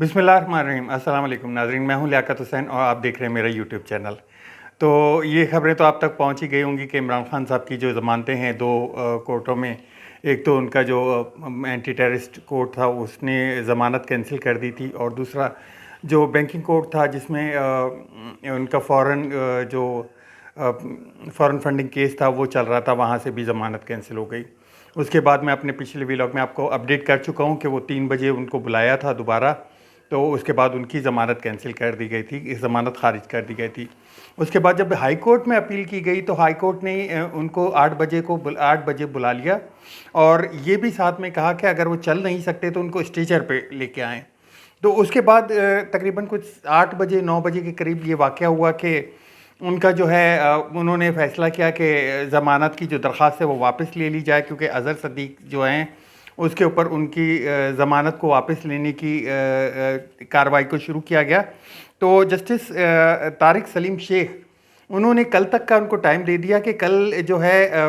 बिस्मिल्लाहिर्रहमानिर्रहीम। अस्सलाम वालेकुम नाज़रीन, मैं हूं लियाकत हुसैन और आप देख रहे हैं मेरा यूट्यूब चैनल। तो ये ख़बरें तो आप तक पहुंच ही गई होंगी कि इमरान खान साहब की जो ज़मानतें हैं दो कोर्टों में। एक तो उनका जो एंटी टेररिस्ट कोर्ट था उसने ज़मानत कैंसिल कर दी थी, और दूसरा जो बैंकिंग कोर्ट था जिसमें उनका फ़ॉरेन फंडिंग केस था वो चल रहा था, वहाँ से भी ज़मानत कैंसिल हो गई। उसके बाद मैं अपने पिछले व्लॉग में आपको अपडेट कर चुका हूँ कि वो 3 बजे उनको बुलाया था दोबारा, तो उसके बाद उनकी ज़मानत कैंसिल कर दी गई थी, ज़मानत खारिज कर दी गई थी। उसके बाद जब हाई कोर्ट में अपील की गई तो हाई कोर्ट ने उनको 8 बजे बुला लिया, और ये भी साथ में कहा कि अगर वो चल नहीं सकते तो उनको स्ट्रेचर पे लेके आएँ। तो उसके बाद तकरीबन कुछ 8 बजे 9 बजे के करीब ये वाक़या हुआ कि उनका जो है उन्होंने फ़ैसला किया कि ज़मानत की जो दरख्वास्त है वो वापस ले ली जाए, क्योंकि अज़हर सदीक जो हैं उसके ऊपर उनकी ज़मानत को वापस लेने की कार्रवाई को शुरू किया गया। तो जस्टिस तारिक सलीम शेख उन्होंने कल तक का उनको टाइम दे दिया कि कल जो है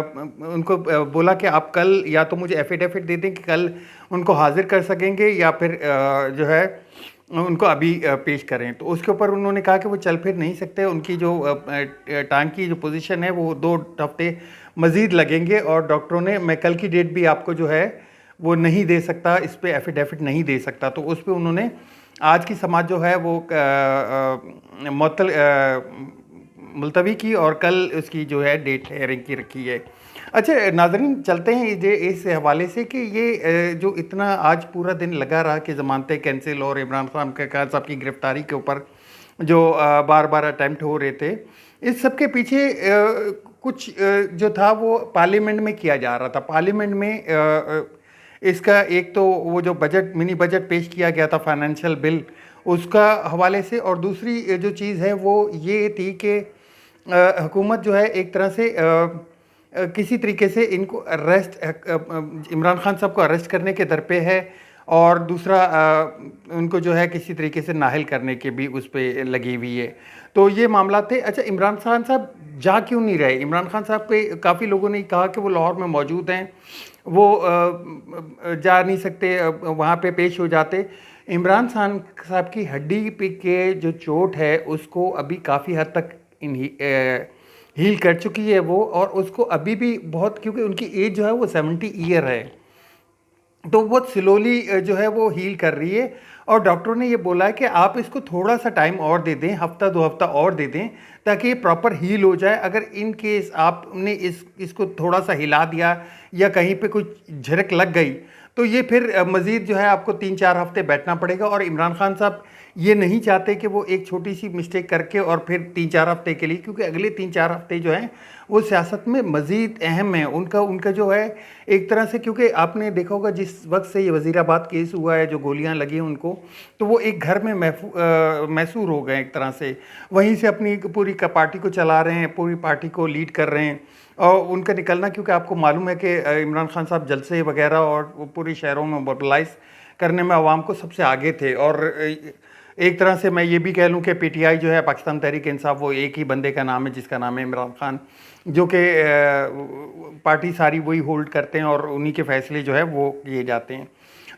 उनको बोला कि आप कल या तो मुझे एफिडेविट दे दें कि कल उनको हाजिर कर सकेंगे, या फिर जो है उनको अभी पेश करें। तो उसके ऊपर उन्होंने कहा कि वो चल फिर नहीं सकते, उनकी जो टांग की जो पोजीशन है वो 2 हफ्ते मज़ीद लगेंगे, और डॉक्टरों ने मैं कल की डेट भी आपको जो है वो नहीं दे सकता, इस पे एफिडेविट नहीं दे सकता। तो उस पे उन्होंने आज की समाअत जो है वो मुलतवी की, और कल उसकी जो है डेट हेयरिंग की रखी है। अच्छा नाज़रीन, चलते हैं ये इस हवाले से कि ये जो इतना आज पूरा दिन लगा रहा कि ज़मानतें कैंसिल और इमरान खान साहब की गिरफ़्तारी के ऊपर जो बार बार अटैम्प्ट हो रहे थे, इस सब के पीछे कुछ जो था वो पार्लियामेंट में किया जा रहा था। पार्लियामेंट में इसका एक तो वो जो मिनी बजट पेश किया गया था फाइनेंशियल बिल, उसका हवाले से, और दूसरी जो चीज़ है वो ये थी कि हुकूमत जो है एक तरह से किसी तरीके से इनको इमरान खान साहब को अरेस्ट करने के दर पे है, और दूसरा उनको जो है किसी तरीके से नाहल करने के भी उस पे लगी हुई है। तो ये मामला थे। अच्छा, इमरान खान साहब जा क्यों नहीं रहे? इमरान खान साहब पे काफ़ी लोगों ने कहा कि वो लाहौर में मौजूद हैं, वो जा नहीं सकते, वहाँ पे पेश हो जाते। इमरान खान साहब की हड्डी पे के जो चोट है उसको अभी काफ़ी हद तक हील कर चुकी है वो, और उसको अभी भी बहुत, क्योंकि उनकी एज जो है वो 70 ईयर है, तो बहुत स्लोली जो है वो हील कर रही है। और डॉक्टरों ने ये बोला है कि आप इसको थोड़ा सा टाइम और दे दें, हफ्ता 2 हफ्ता और दे दें, ताकि ये प्रॉपर हील हो जाए। अगर इन केस आपने इसको थोड़ा सा हिला दिया या कहीं पे कुछ झिरक लग गई तो ये फिर मज़ीद जो है आपको 3-4 हफ्ते बैठना पड़ेगा। और इमरान खान साहब ये नहीं चाहते कि वो एक छोटी सी मिस्टेक करके और फिर 3-4 हफ्ते के लिए, क्योंकि अगले 3-4 हफ्ते जो हैं वो सियासत में मज़ीद अहम है। उनका जो है एक तरह से, क्योंकि आपने देखा होगा जिस वक्त से ये वज़ीराबाद केस हुआ है, जो गोलियां लगी हैं उनको, तो वो एक घर में मैसूर हो गए एक तरह से। वहीं से अपनी पूरी पार्टी को चला रहे हैं, पूरी पार्टी को लीड कर रहे हैं। और उनका निकलना, क्योंकि आपको मालूम है कि इमरान खान साहब जलसे वगैरह और वो पूरे शहरों में मोबिलाइज करने में आवाम को सबसे आगे थे। और एक तरह से मैं ये भी कह लूँ कि पीटीआई जो है, पाकिस्तान तहरीक इंसाफ, वो एक ही बंदे का नाम है जिसका नाम है इमरान खान, जो कि पार्टी सारी वही होल्ड करते हैं और उन्हीं के फैसले जो है वो किए जाते हैं।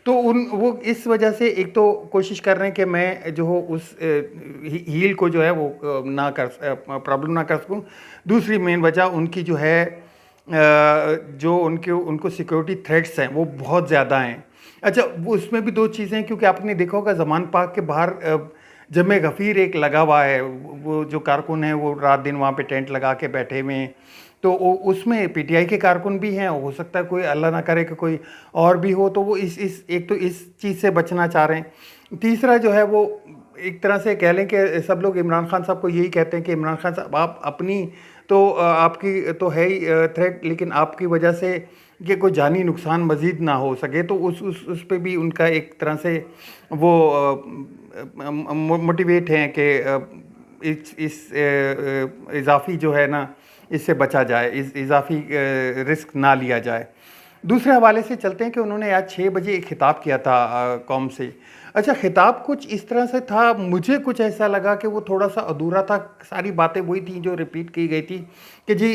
तो वो इस वजह से एक तो कोशिश कर रहे हैं कि मैं जो हो उस हील को जो है वो प्रॉब्लम ना कर सकूँ। दूसरी मेन वजह उनकी जो है जो उनको सिक्योरिटी थ्रेट्स हैं वो बहुत ज़्यादा हैं। अच्छा, वो उसमें भी 2 चीज़ें हैं, क्योंकि आपने देखा होगा ज़मान पार्क के बाहर जमे गफ़ीर एक लगा हुआ है, वो जो कारकुन हैं वो रात दिन वहाँ पे टेंट लगा के बैठे हुए हैं। तो उसमें पीटीआई के कारकुन भी हैं, हो सकता है कोई अल्लाह ना करे कि कोई और भी हो, तो वो इस एक तो इस चीज़ से बचना चाह रहे हैं। तीसरा जो है वो एक तरह से कह लें कि सब लोग इमरान खान साहब को यही कहते हैं कि इमरान खान साहब आप अपनी तो आपकी तो है ही थ्रेट, लेकिन आपकी वजह से कि कोई जानी नुकसान मज़ीद ना हो सके, तो उस पे भी उनका एक तरह से वो मोटिवेट हैं कि इस इजाफ़ी जो है ना, इससे बचा जाए, इस इजाफ़ी रिस्क ना लिया जाए। दूसरे हवाले से चलते हैं कि उन्होंने आज 6 बजे एक खिताब किया था कौम से। अच्छा, खिताब कुछ इस तरह से था, मुझे कुछ ऐसा लगा कि वो थोड़ा सा अधूरा था। सारी बातें वही थी जो रिपीट की गई थी कि जी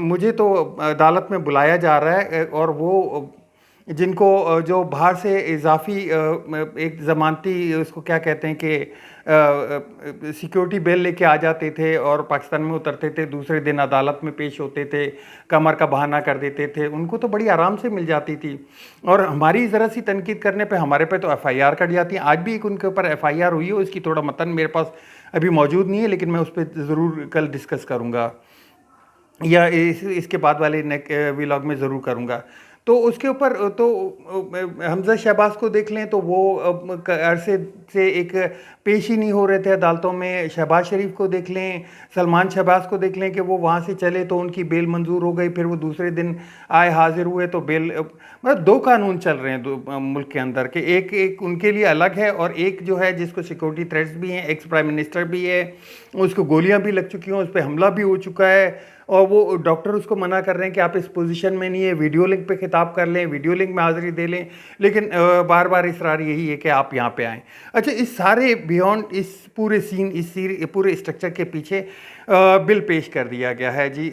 मुझे तो अदालत में बुलाया जा रहा है, और वो जिनको जो बाहर से इजाफी एक ज़मानती उसको क्या कहते हैं कि सिक्योरिटी बेल लेके आ जाते थे और पाकिस्तान में उतरते थे, दूसरे दिन अदालत में पेश होते थे, कमर का बहाना कर देते थे, उनको तो बड़ी आराम से मिल जाती थी। और हमारी ज़रा सी तनकीद करने पे हमारे पे तो एफआईआर कट जाती है। आज भी एक उनके ऊपर एफआईआर हुई है, उसकी थोड़ा मतन मेरे पास अभी मौजूद नहीं है, लेकिन मैं उस पर ज़रूर कल डिस्कस करूँगा या इसके बाद वाले व्लॉग में ज़रूर करूँगा। तो उसके ऊपर तो हमजा शहबाज को देख लें तो वो अरसे से एक पेश ही नहीं हो रहे थे अदालतों में। शहबाज शरीफ को देख लें, सलमान शहबाज को देख लें कि वो वहाँ से चले तो उनकी बेल मंजूर हो गई, फिर वो दूसरे दिन आए हाजिर हुए तो बेल, मतलब दो कानून चल रहे हैं दो मुल्क के अंदर के, एक उनके लिए अलग है और एक जो है जिसको सिक्योरिटी थ्रेट्स भी हैं, एक्स प्राइम मिनिस्टर भी है, उसको गोलियाँ भी लग चुकी हैं, उस पर हमला भी हो चुका है और वो डॉक्टर उसको मना कर रहे हैं कि आप इस पोजीशन में नहीं है, वीडियो लिंक पे खिताब कर लें, वीडियो लिंक में हाज़िरी दे लें, लेकिन बार बार इसरार यही है कि आप यहाँ पे आएँ। अच्छा, इस सारे बियॉन्ड इस पूरे सीन, इस पूरे स्ट्रक्चर के पीछे बिल पेश कर दिया गया है जी,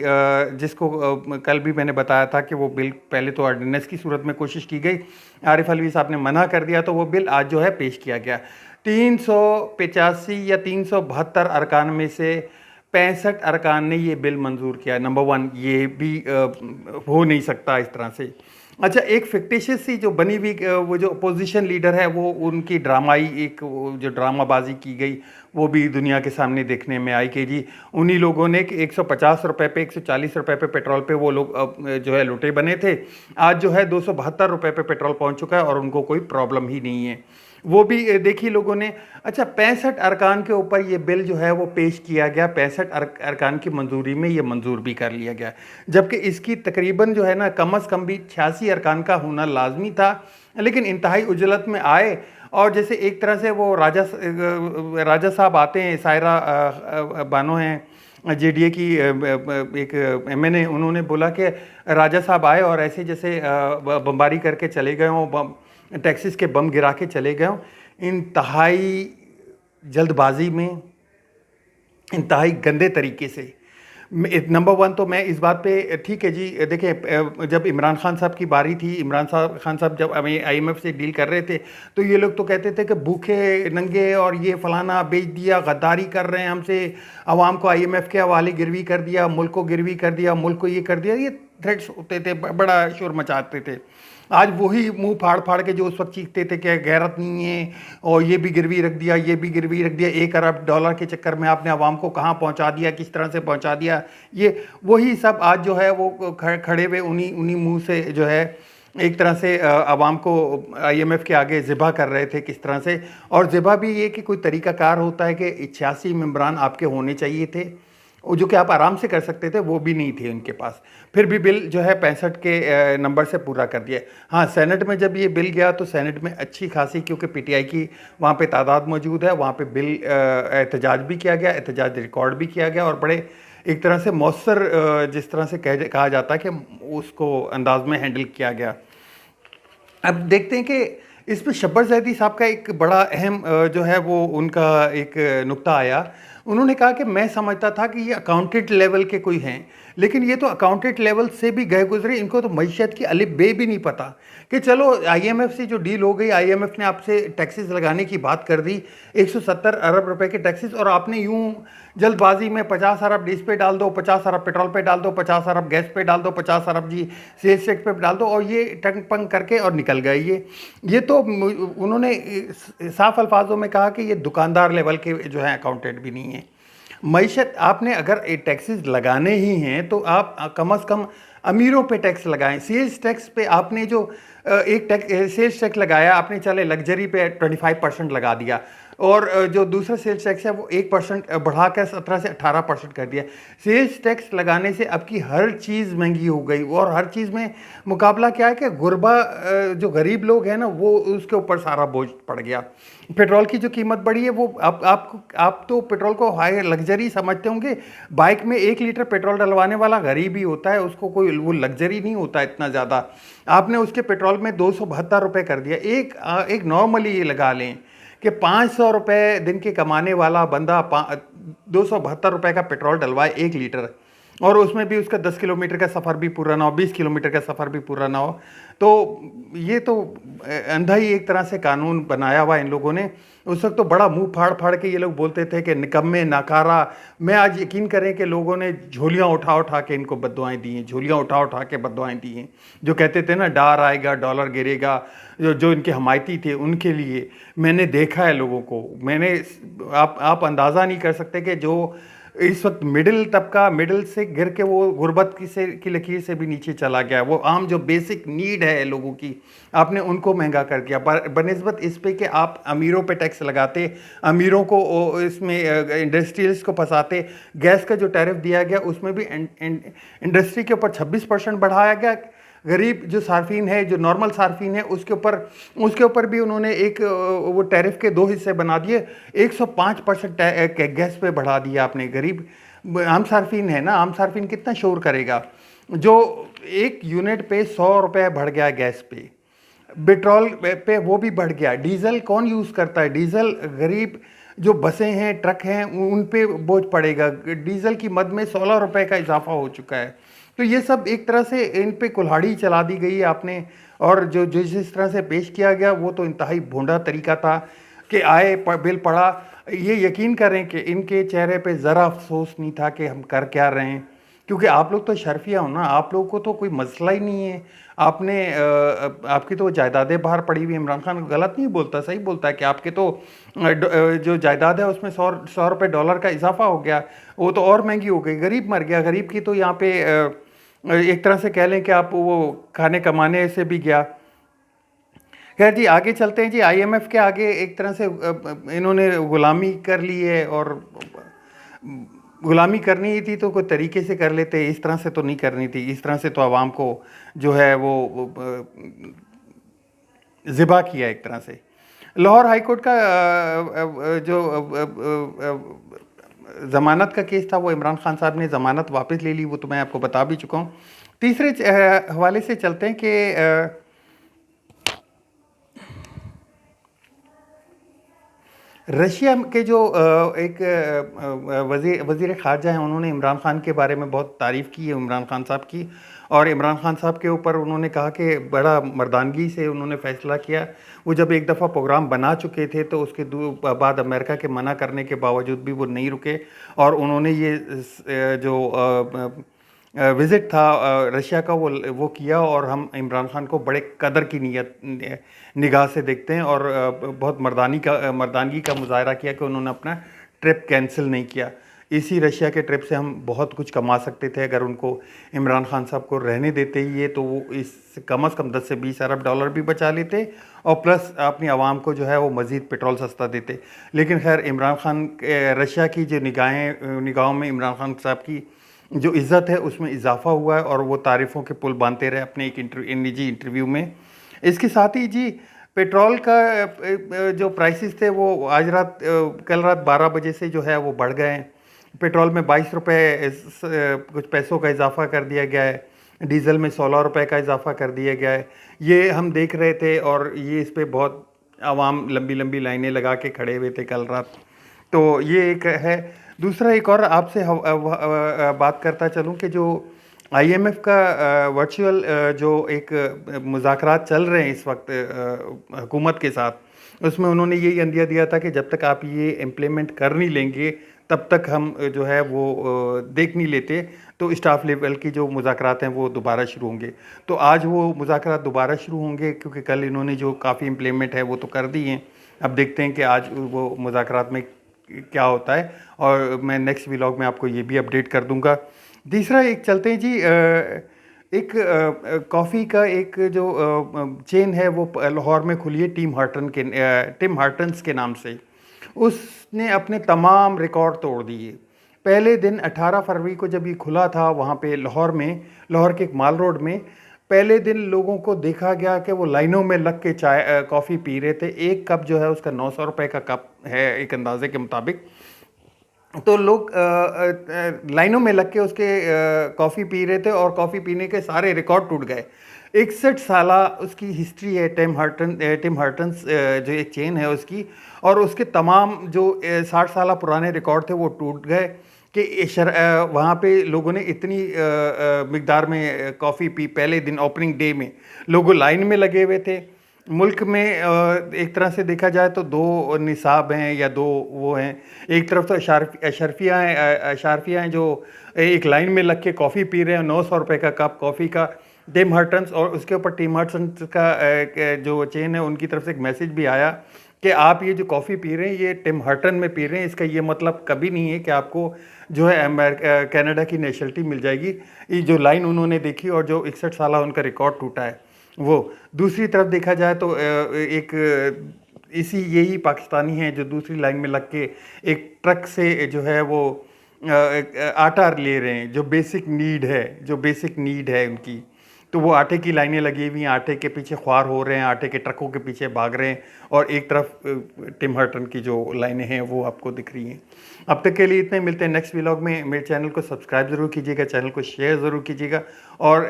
जिसको कल भी मैंने बताया था कि वो बिल पहले तो ऑर्डिनेंस की सूरत में कोशिश की गई, आरिफ अलवी साहब ने मना कर दिया, तो वो बिल आज जो है पेश किया गया। 385 या 372 अरकान में से 65 अरकान ने ये बिल मंजूर किया। नंबर 1 ये भी हो नहीं सकता इस तरह से। अच्छा, एक फिक्टिशियस सी जो बनी हुई वो जो अपोजिशन लीडर है, वो उनकी ड्रामाई एक जो ड्रामाबाजी की गई वो भी दुनिया के सामने देखने में आई कि जी उन्हीं लोगों ने कि 150 रुपये पे 140 रुपये पे पेट्रोल पे वो लोग जो है लुटे बने थे, आज जो है 272 रुपये पे पेट्रोल पहुंच चुका है और उनको कोई प्रॉब्लम ही नहीं है, वो भी देखी लोगों ने। अच्छा, 65 अरकान के ऊपर ये बिल जो है वो पेश किया गया, 65 अरकान की मंजूरी में ये मंजूर भी कर लिया गया, जबकि इसकी तकरीबन जो है ना कम अज़ कम भी 86 अरकान का होना लाजमी था, लेकिन इंतहाई उजलत में आए। और जैसे एक तरह से वो राजा साहब आते हैं, सायरा बानो हैं जेडीए की एक एमएनए, उन्होंने बोला कि राजा साहब आए और ऐसे जैसे बमबारी करके चले गए हों, टैक्सीज के बम गिरा के चले गए हों, इंतहाई जल्दबाजी में, इंतहाई गंदे तरीके से। नंबर 1 तो मैं इस बात पे, ठीक है जी, देखिए जब इमरान खान साहब की बारी थी, इमरान खान साहब जब IMF से डील कर रहे थे तो ये लोग तो कहते थे कि भूखे नंगे और ये फलाना बेच दिया, गद्दारी कर रहे हैं हमसे, आवाम को IMF के हवाले गिरवी कर दिया, मुल्क को गिरवी कर दिया, मुल्क को ये कर दिया, ये थ्रेट्स होते थे, बड़ा शोर मचाते थे। आज वही मुंह फाड़ फाड़ के जो उस वक्त चीखते थे कि गैरत नहीं है और ये भी गिरवी रख दिया, ये भी गिरवी रख दिया, $1 अरब के चक्कर में आपने आवाम को कहाँ पहुँचा दिया, किस तरह से पहुँचा दिया, ये वही सब आज जो है वो खड़े हुए उन्हीं मुंह से जो है एक तरह से आवाम को IMF के आगे ज़िबा कर रहे थे किस तरह से। और ज़िबा भी ये कि कोई तरीक़ाकार होता है कि 86 मेंबरान आपके होने चाहिए थे, जो कि आप आराम से कर सकते थे, वो भी नहीं थे उनके पास, फिर भी बिल जो है 65 के नंबर से पूरा कर दिया। हाँ, सेनेट में जब ये बिल गया तो सेनेट में अच्छी खासी, क्योंकि PTI की वहाँ पे तादाद मौजूद है, वहाँ पे बिल एहतजाज भी किया गया, एहतजाज रिकॉर्ड भी किया गया और बड़े एक तरह से मौसर जिस तरह से कहा जाता है कि उसको अंदाज में हैंडल किया गया। अब देखते हैं कि इस पर शब्बर ज़ैदी साहब का एक बड़ा अहम जो है वो उनका एक नुक्ता आया। उन्होंने कहा कि मैं समझता था कि ये अकाउंटेंट लेवल के कोई हैं, लेकिन ये तो अकाउंटेंट लेवल से भी गए गुजरे, इनको तो मईशत की अलिफ बे भी नहीं पता कि चलो IMF से जो डील हो गई, IMF ने आपसे टैक्सेस लगाने की बात कर दी, 170 अरब रुपए के टैक्सेस, और आपने यूं जल्दबाजी में 50 अरब डीज पे डाल दो, 50 अरब पेट्रोल पे डाल दो, 50 अरब गैस पे डाल दो, 50 अरब जी सेल्स टैक्स पे डाल दो और ये टंग पंग करके और निकल गए। ये तो उन्होंने साफ अल्फाजों में कहा कि ये दुकानदार लेवल के जो है अकाउंटेंट भी नहीं है। मईशत, आपने अगर टैक्सेस लगाने ही हैं तो आप कम अज़ कम अमीरों पे टैक्स लगाएं। सेल्स टैक्स पे आपने जो सेल्स टैक्स लगाया आपने, चले लग्जरी पे 25% लगा दिया, और जो दूसरा सेल्स टैक्स है वो 1% बढ़ाकर 17 से 18% कर दिया। सेल्स टैक्स लगाने से आपकी हर चीज़ महंगी हो गई, और हर चीज़ में मुकाबला क्या है कि गुरबा जो गरीब लोग हैं ना वो उसके ऊपर सारा बोझ पड़ गया। पेट्रोल की जो कीमत बढ़ी है वो आप तो पेट्रोल को हाई लग्जरी समझते होंगे, बाइक में 1 लीटर पेट्रोल डलवाने वाला गरीब ही होता है, उसको कोई वो लग्जरी नहीं होता इतना ज़्यादा। आपने उसके पेट्रोल में 272 रुपये कर दिया। एक नॉर्मली ये लगा लें कि 500 रुपये दिन के कमाने वाला बंदा 272 रुपये का पेट्रोल डलवाए 1 लीटर, और उसमें भी उसका 10 किलोमीटर का सफ़र भी पूरा ना हो, 20 किलोमीटर का सफ़र भी पूरा ना हो। तो ये तो अंधा ही एक तरह से कानून बनाया हुआ इन लोगों ने। उस वक्त तो बड़ा मुंह फाड़ फाड़ के ये लोग बोलते थे कि निकम्मे, नकारा। मैं आज यकीन करें कि लोगों ने झोलियाँ उठा उठा के इनको बद्दुआएं दी हैं, झोलियाँ उठा उठा के बद्दुआएं दी हैं। जो कहते थे ना डॉलर आएगा, डॉलर गिरेगा, जो इनके हमायती थे उनके लिए मैंने देखा है लोगों को। मैंने आप अंदाज़ा नहीं कर सकते कि जो इस वक्त मिडिल तबका, मिडिल से गिर के वो गुर्बत की लकीर से भी नीचे चला गया, वो आम जो बेसिक नीड है लोगों की, आपने उनको महंगा कर दिया बनिस्बत इस पे कि आप अमीरों पे टैक्स लगाते, अमीरों को इसमें इंडस्ट्रियलिस्ट को फंसाते। गैस का जो टैरिफ दिया गया उसमें भी इंडस्ट्री के ऊपर 26% बढ़ाया गया। गरीब जो सार्फिन है, जो नॉर्मल सार्फिन है, उसके ऊपर भी उन्होंने एक वो टैरिफ के 2 हिस्से बना दिए। 105% गैस पे बढ़ा दिया आपने। गरीब आम सार्फिन है ना, आम सार्फिन कितना शोर करेगा। जो 1 यूनिट पे 100 रुपये बढ़ गया गैस पे, पेट्रोल पे वो भी बढ़ गया। डीजल कौन यूज़ करता है? डीजल गरीब जो बसें हैं, ट्रक हैं, उन पे बोझ पड़ेगा। डीजल की मद में 16 रुपये का इजाफा हो चुका है। तो ये सब एक तरह से इन पे कुल्हाड़ी चला दी गई आपने। और जो जिस तरह से पेश किया गया वो तो इंतहाई भोंडा तरीका था कि बिल पड़ा। ये यकीन करें कि इनके चेहरे पे ज़रा अफसोस नहीं था कि हम कर क्या रहे हैं, क्योंकि आप लोग तो शर्फिया हो ना, आप लोगों को तो कोई मसला ही नहीं है। आपकी तो जायदादें बाहर पड़ी हुई। इमरान खान गलत नहीं बोलता, सही बोलता है कि आपके तो जो जायदाद है उसमें 100 रुपये डॉलर का इजाफा हो गया, वो तो और महंगी हो गई। गरीब मर गया। गरीब की तो यहाँ पे एक तरह से कह लें कि आप वो खाने कमाने से भी गया। खैर जी, आगे चलते हैं जी। IMF के आगे एक तरह से इन्होंने गुलामी कर ली है, और गुलामी करनी ही थी तो कोई तरीके से कर लेते, इस तरह से तो नहीं करनी थी। इस तरह से तो आवाम को जो है वो ज़िबा किया एक तरह से। लाहौर हाई कोर्ट का जो ज़मानत का केस था, वो इमरान खान साहब ने ज़मानत वापस ले ली, वो तो मैं आपको बता भी चुका हूँ। तीसरे हवाले से चलते हैं कि रशिया के जो एक वज़ीर ख़ारजा हैं, उन्होंने इमरान खान के बारे में बहुत तारीफ़ की है, इमरान खान साहब की। और इमरान खान साहब के ऊपर उन्होंने कहा कि बड़ा मर्दानगी से उन्होंने फ़ैसला किया। वो जब एक दफ़ा प्रोग्राम बना चुके थे तो उसके बाद अमेरिका के मना करने के बावजूद भी वो नहीं रुके, और उन्होंने ये जो विज़िट था रशिया का वो किया। और हम इमरान खान को बड़े कदर की निगाह से देखते हैं, और बहुत मर्दानगी का मुजाहरा किया कि उन्होंने अपना ट्रिप कैंसिल नहीं किया। इसी रशिया के ट्रिप से हम बहुत कुछ कमा सकते थे अगर उनको इमरान खान साहब को रहने देते ही है, तो वो इस कम से कम 10 से 20 अरब डॉलर भी बचा लेते, और प्लस अपनी आवाम को जो है वो मज़ीद पेट्रोल सस्ता देते। लेकिन खैर इमरान खान रशिया की जो निगाहों में इमरान खान साहब की जो इज़्ज़त है उसमें इजाफा हुआ है, और वो तारीफ़ों के पुल बांधते रहे अपने एक निजी इंटरव्यू में। इसके साथ ही जी पेट्रोल का जो प्राइसेस थे वो कल रात 12 बजे से जो है वो बढ़ गए हैं। पेट्रोल में 22 रुपये कुछ पैसों का इजाफा कर दिया गया है, डीज़ल में 16 रुपये का इजाफा कर दिया गया है। ये हम देख रहे थे, और ये इस पे बहुत आवाम लंबी लंबी लाइनें लगा के खड़े हुए थे कल रात। तो ये एक है। दूसरा एक और आपसे बात करता चलूँ कि जो IMF का वर्चुअल जो एक मुज़ाकरात चल रहे हैं इस वक्त हुकूमत के साथ, उसमें उन्होंने यही अंदिया दिया था कि जब तक आप ये इम्प्लीमेंट कर नहीं लेंगे तब तक हम जो है वो देख नहीं लेते। तो स्टाफ लेवल की जो मुज़ाकरात हैं वो दोबारा शुरू होंगे। तो आज वो मुज़ाकरात दोबारा शुरू होंगे, क्योंकि कल इन्होंने जो काफ़ी इम्प्लीमेंट है वो तो कर दी हैं। अब देखते हैं कि आज वो मुज़ाकरात में क्या होता है, और मैं नेक्स्ट व्लॉग में आपको ये भी अपडेट कर दूंगा। तीसरा एक चलते हैं जी, एक कॉफ़ी का एक जो चेन है वो लाहौर में खुली है, टिम हार्टन्स के नाम से। उसने अपने तमाम रिकॉर्ड तोड़ दिए। पहले दिन 18 फरवरी को जब ये खुला था वहाँ पे लाहौर के एक माल रोड में, पहले दिन लोगों को देखा गया कि वो लाइनों में लग के कॉफ़ी पी रहे थे। एक कप जो है उसका 900 रुपये का कप है एक अंदाजे के मुताबिक। तो लोग लाइनों में लग के उसके कॉफ़ी पी रहे थे, और कॉफ़ी पीने के सारे रिकॉर्ड टूट गए। 61 साला उसकी हिस्ट्री है टिम हार्टन्स जो एक चेन है उसकी, और उसके तमाम जो 60 साल पुराने रिकॉर्ड थे वो टूट गए। कि वहाँ पे लोगों ने इतनी मिकदार में कॉफ़ी पी। पहले दिन ओपनिंग डे में लोग लाइन में लगे हुए थे। मुल्क में एक तरह से देखा जाए तो दो निसाब हैं या दो वो हैं। एक तरफ तो अशारफिया हैं जो एक लाइन में लग के कॉफ़ी पी रहे हैं, 900 रुपये का कप कॉफ़ी का। टिम हर्टन्स और उसके ऊपर टिम हर्टन्स का जो चेन है उनकी तरफ से एक मैसेज भी आया कि आप ये जो कॉफ़ी पी रहे हैं ये टिम हर्टन में पी रहे हैं, इसका ये मतलब कभी नहीं है कि आपको जो है कनाडा की नेशनलिटी मिल जाएगी। ये जो लाइन उन्होंने देखी और जो 61 साल उनका रिकॉर्ड टूटा है वो। दूसरी तरफ देखा जाए तो एक इसी यही पाकिस्तानी हैं जो दूसरी लाइन में लग के एक ट्रक से जो है वो आटा ले रहे हैं, जो बेसिक नीड है उनकी। तो वो आटे की लाइनें लगी हुई हैं, आटे के पीछे ख्वार हो रहे हैं, आटे के ट्रकों के पीछे भाग रहे हैं, और एक तरफ टिम हर्टन की जो लाइनें हैं वो आपको दिख रही हैं। अब तक के लिए इतने, मिलते हैं नेक्स्ट व्लॉग में। मेरे चैनल को सब्सक्राइब ज़रूर कीजिएगा, चैनल को शेयर ज़रूर कीजिएगा, और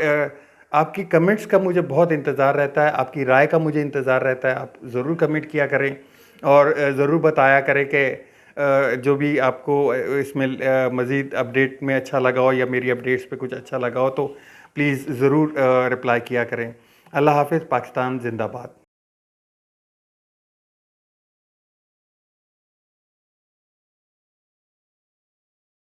आपकी कमेंट्स का मुझे बहुत इंतज़ार रहता है, आपकी राय का मुझे इंतज़ार रहता है। आप ज़रूर कमेंट किया करें और ज़रूर बताया करें कि जो भी आपको इसमें मज़ीद अपडेट में अच्छा लगा हो या मेरी अपडेट्स पे कुछ अच्छा लगा हो तो प्लीज़ ज़रूर रिप्लाई किया करें। अल्लाह हाफ़िज़। पाकिस्तान ज़िंदाबाद।